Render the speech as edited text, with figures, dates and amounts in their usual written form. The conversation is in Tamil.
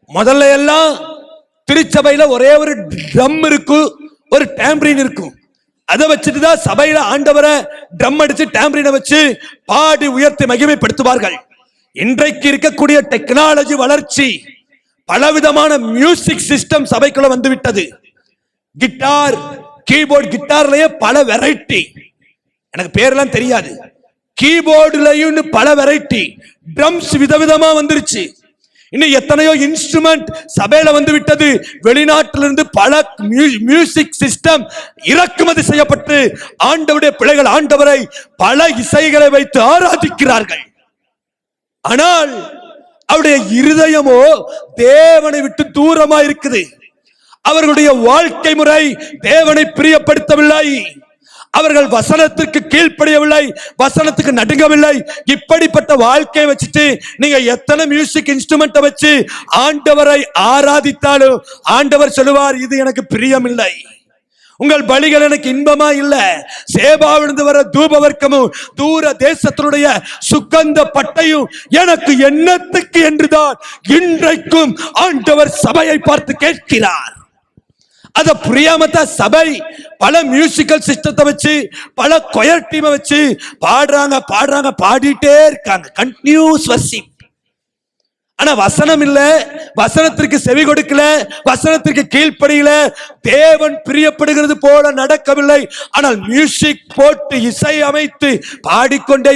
முதல்ல எல்லாம் திருச்சபையில ஒரே ஒரு ட்ரம் இருக்கும், ஒரு டேம்பரின் இருக்கும். அதை வச்சுட்டு தான் சபையில ஆண்டவரை ட்ரம் அடிச்சு டேம்பரினை வச்சு பாடி உயர்த்தி மகிமைப்படுத்துவார்கள். இன்றைக்கு இருக்கக்கூடிய டெக்னாலஜி வளர்ச்சி, பலவிதமான மியூசிக் சிஸ்டம் சபைக்குள்ள வந்து விட்டது. கிட்டார், கீபோர்டு, கிட்டார்லயே பல வெரைட்டி, எனக்கு பேரெல்லாம் தெரியாது. கீபோர்டுலயும் பல வெரைட்டி, ட்ரம்ஸ் விதவிதமா வந்துருச்சு. இன்னும் எத்தனையோ இன்ஸ்ட்ருமெண்ட் சபையில வந்து விட்டது. வெளிநாட்டிலிருந்து பல மியூசிக் சிஸ்டம் இறக்குமதி செய்யப்பட்டு ஆண்டவருடைய பிள்ளைகள் ஆண்டவரை பல இசைகளை வைத்து ஆராதிக்கிறார்கள். ஆனால் அவருடைய இருதயமோ தேவனை விட்டு தூரமா இருக்குது. அவர்களுடைய வாழ்க்கை முறை தேவனை பிரியப்படுத்தவில்லை. அவர்கள் வசனத்திற்கு கீழ்ப்படியவில்லை, வசனத்துக்கு நடுங்கவில்லை. இப்படிப்பட்ட வாழ்க்கையை வச்சுட்டு நீங்க எத்தனை மியூசிக் இன்ஸ்ட்ருமெண்ட்டை வச்சு ஆண்டவரை ஆராதித்தாலும் ஆண்டவர் சொல்லுவார், இது எனக்கு பிரியமில்லை. உங்கள் பலிகள் எனக்கு இன்பமா இல்ல. சேபாவிலிருந்து வர தூபவர்க்கமும் தூர தேசத்தினுடைய சுகந்த பட்டையும் எனக்கு என்னத்துக்கு என்றுதான் இன்றைக்கும் ஆண்டவர் சபையை பார்த்து கேட்கிறார். அத புரியாமத்தான் சபை பல மியூசிக்கல் சிஸ்டத்தை வச்சு பல கொயர் டீமை வச்சு பாடுறாங்க, பாடிட்டே இருக்காங்க, கண்டினியூஸ் வர்ஷிப். ஆனா வசனம் இல்ல, வசனத்திற்கு செவி கொடுக்கல, வசனத்திற்கு கீழ்ப்படியல, தேவன் பிரியப்படுகிறது போல நடக்கவில்லை. ஆனால் மியூசிக் போட்டு இசை அமைத்து பாடிக்கொண்டே